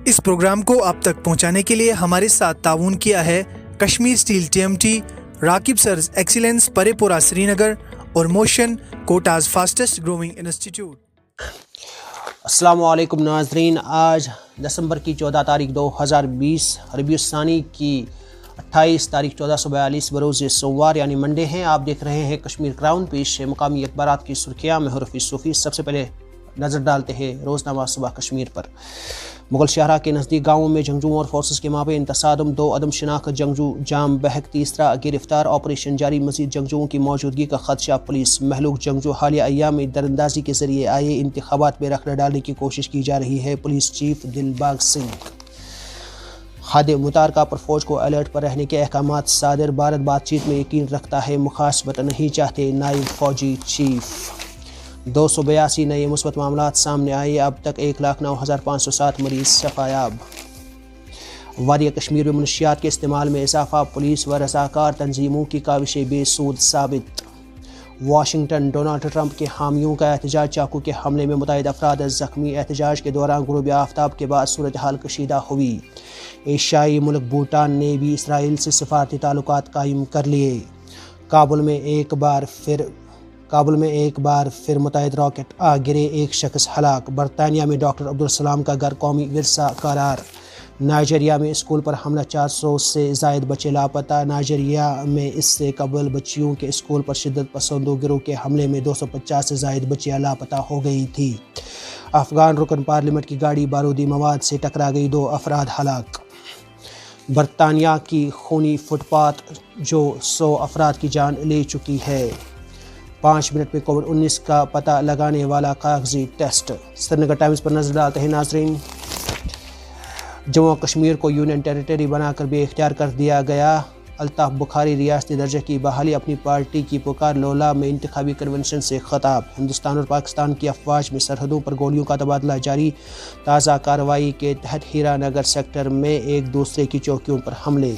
اس programme کو آپ تک پہنچانے کے لیے ہمارے ساتھ تعاون کیا ہے کشمیر اسٹیل TMT، راکب سرز ایکسیلنس پرے پورہ سری نگر اور motion quotas fastest growing institute. السلام علیکم ناظرین، آج دسمبر کی 14 تاریخ 2020 ربیع الثانی کی 28 تاریخ 1442 بروز سوموار یعنی منڈے ہیں۔ آپ دیکھ رہے ہیں کشمیر کراؤن، پیش ہے مقامی اخبارات کی سرخیاں۔ میں حرفی صوفی۔ سب سے پہلے نظر ڈالتے ہیں روزنامہ صبح کشمیر پر۔ مغل شاہراہ کے نزدیک گاؤں میں جنگجوؤں اور فورسز کے مابین تصادم، 2 عدم شناخت جنگجو جام بحق، تیسرا گرفتار، آپریشن جاری، مزید جنگجوؤں کی موجودگی کا خدشہ، پولیس مہلوک جنگجو حالیہ ایام میں دراندازی کے ذریعے آئے انتخابات میں رخنہ ڈالنے کی کوشش کی جا رہی ہے، پولیس چیف دلباغ سنگھ۔ حد متارکہ پر فوج کو الرٹ پر رہنے کے احکامات صادر، بھارت بات چیت میں یقین رکھتا ہے، مخاصمت نہیں چاہتے، نائب فوجی چیف۔ 282 نئے مثبت معاملات سامنے آئے، اب تک 1,09,507 مریض شفایاب۔ وادی کشمیر میں منشیات کے استعمال میں اضافہ، پولیس و رضاکار تنظیموں کی کاوشیں بے سود ثابت۔ واشنگٹن، ڈونلڈ ٹرمپ کے حامیوں کا احتجاج، چاقو کے حملے میں متعدد افراد زخمی، احتجاج کے دوران غروب آفتاب کے بعد صورتحال کشیدہ ہوئی۔ ایشیائی ملک بھوٹان نے بھی اسرائیل سے سفارتی تعلقات قائم کر لیے۔ کابل میں ایک بار پھر متعدد راکٹ آ گرے، ایک شخص ہلاک۔ برطانیہ میں ڈاکٹر عبدالسلام کا گھر قومی ورثہ قرار۔ نائجیریا میں اسکول پر حملہ، 400 سے زائد بچے لاپتہ۔ نائجیریا میں اس سے قبل بچیوں کے اسکول پر شدت پسندوں گروہ کے حملے میں 250 سے زائد بچیاں لاپتہ ہو گئی تھیں۔ افغان رکن پارلیمنٹ کی گاڑی بارودی مواد سے ٹکرا گئی، 2 افراد ہلاک۔ برطانیہ کی خونی فٹ پاتھ جو 100 افراد کی جان لے چکی ہے۔ 5 منٹ میں کووڈ-19 کا پتہ لگانے والا کاغذی ٹیسٹ۔ سری نگر ٹائمز پر نظر ڈالتے ہیں ناظرین۔ جموں و کشمیر کو یونین ٹیریٹری بنا کر بے اختیار کر دیا گیا، الطاف بخاری ریاستی درجے کی بحالی، اپنی پارٹی کی پکار، لولا میں انتخابی کنونشن سے خطاب۔ ہندوستان اور پاکستان کی افواج میں سرحدوں پر گولیوں کا تبادلہ جاری، تازہ کارروائی کے تحت ہیرا نگر سیکٹر میں ایک دوسرے کی چوکیوں پر حملے۔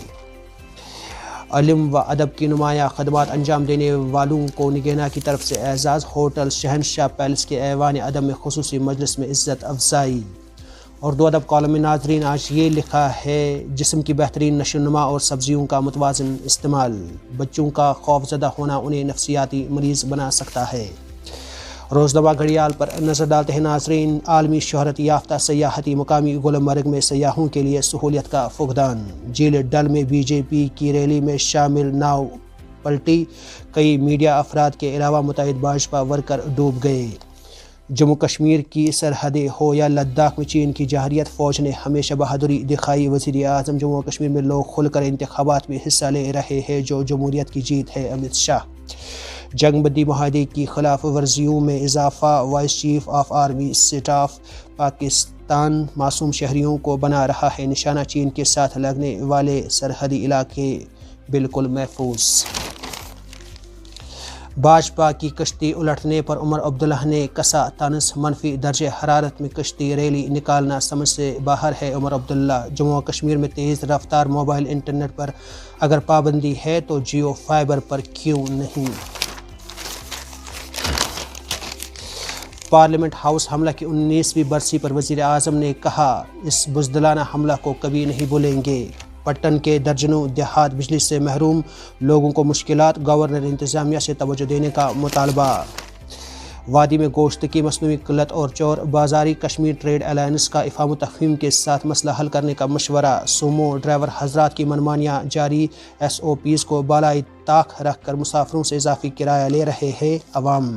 علم و ادب کی نمایاں خدمات انجام دینے والوں کو نگہنا کی طرف سے اعزاز، ہوٹل شہنشاہ پیلس کے ایوان ادب میں خصوصی مجلس میں عزت افزائی۔ اردو ادب کالم میں ناظرین آج یہ لکھا ہے، جسم کی بہترین نشو و نما اور سبزیوں کا متوازن استعمال، بچوں کا خوفزدہ ہونا انہیں نفسیاتی مریض بنا سکتا ہے۔ روزنامہ گھڑیال پر نظر ڈالتے ہیں ناظرین۔ عالمی شہرت یافتہ سیاحتی مقامی گلمرگ میں سیاحوں کے لیے سہولیت کا فقدان، جھیل ڈل میں BJP کی ریلی میں شامل ناؤ پلٹی، کئی میڈیا افراد کے علاوہ متعدد بھاجپا ورکر ڈوب گئے۔ جموں کشمیر کی سرحدیں ہو یا لداخ میں چین کی جارحیت، فوج نے ہمیشہ بہادری دکھائی، وزیر اعظم۔ جموں و کشمیر میں لوگ کھل کر انتخابات میں حصہ لے رہے ہیں، جو جمہوریت کی جیت ہے، امت شاہ۔ جنگ بندی معاہدے کی خلاف ورزیوں میں اضافہ، vice chief of army staff. Pakistan معصوم شہریوں کو بنا رہا ہے نشانہ، چین کے ساتھ لگنے والے سرحدی علاقے بالکل محفوظ۔ بھاجپا کی کشتی الٹنے پر عمر عبداللہ نے کسا طنز، منفی درجہ حرارت میں کشتی ریلی نکالنا سمجھ سے باہر ہے عمر عبداللہ۔ جموں و کشمیر میں تیز رفتار موبائل انٹرنیٹ پر اگر پابندی ہے تو جیو فائبر پر کیوں نہیں؟ پارلیمنٹ ہاؤس حملہ کی 19ویں برسی پر وزیر اعظم نے کہا، اس بزدلانہ حملہ کو کبھی نہیں بھولیں گے۔ پٹن کے درجنوں دیہات بجلی سے محروم، لوگوں کو مشکلات، گورنر انتظامیہ سے توجہ دینے کا مطالبہ۔ وادی میں گوشت کی مصنوعی قلت اور چور بازاری، کشمیر ٹریڈ الائنس کا افہام و تفہیم کے ساتھ مسئلہ حل کرنے کا مشورہ۔ سومو ڈرائیور حضرات کی منمانیاں جاری، SOPs کو بالائے طاق رکھ کر مسافروں سے اضافی کرایہ لے رہے ہیں عوام۔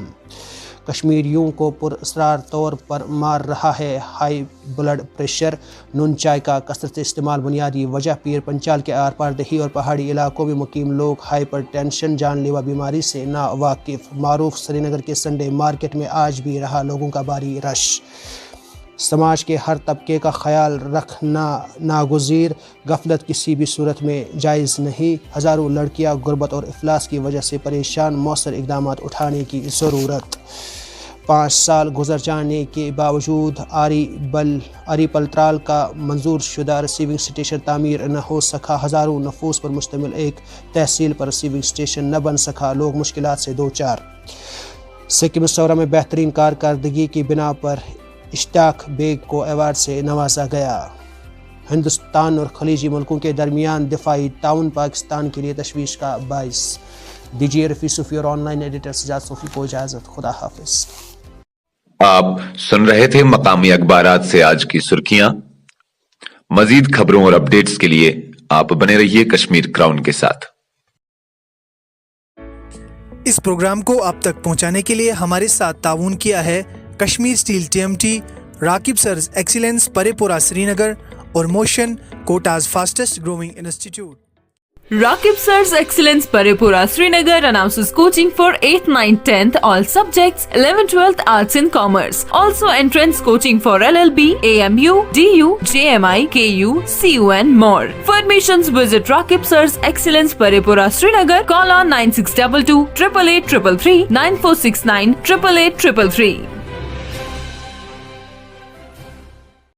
کشمیریوں کو پراسرار طور پر مار رہا ہے ہائی بلڈ پریشر، نون چائے کا کثرت استعمال بنیادی وجہ، پیر پنچال کے آر پار دیہی اور پہاڑی علاقوں میں مقیم لوگ ہائپر ٹینشن جان لیوا بیماری سے نا واقف۔ معروف سری نگر کے سنڈے مارکیٹ میں آج بھی رہا لوگوں کا بھاری رش۔ سماج کے ہر طبقے کا خیال رکھنا ناگزیر، غفلت کسی بھی صورت میں جائز نہیں، ہزاروں لڑکیاں غربت اور افلاس کی وجہ سے پریشان، مؤثر اقدامات اٹھانے کی ضرورت۔ 5 سال گزر جانے کے باوجود آری پلترال کا منظور شدہ ریسیونگ اسٹیشن تعمیر نہ ہو سکا، ہزاروں نفوس پر مشتمل ایک تحصیل پر ریسیونگ اسٹیشن نہ بن سکا، لوگ مشکلات سے دوچار۔ سکم سورہ میں بہترین کارکردگی کی بنا پر اشتاق بیگ کو ایوارڈ سے نوازا گیا۔ ہندوستان اور خلیجی ملکوں کے درمیان دفاعی تعاون پاکستان کے لیے تشویش کا باعث۔ دیجیے رفیع صوفی اور آن لائن ایڈیٹر سجاد صوفی کو اجازت، خدا حافظ۔ آپ سن رہے تھے مقامی اخبارات سے آج کی سرخیاں۔ مزید خبروں اور اپڈیٹس کے لیے آپ بنے رہیے کشمیر کراؤن کے ساتھ۔ اس پروگرام کو آپ تک پہنچانے کے لیے ہمارے ساتھ تعاون کیا ہے کشمیر اسٹیل TMT، راکب سرز ایکسیلنس پرے پورہ سری نگر اور motion quotas fastest growing institute. Rakib Sir's Excellence Paripura Srinagar announces coaching for 8th, 9th, 10th all subjects, 11th, 12th Arts and Commerce. Also entrance coaching for LLB, AMU, DU, JMI, KU, CU and more. For admissions visit Rakib Sir's Excellence Paripura Srinagar. Call on 9622 888 333 9469 888 333.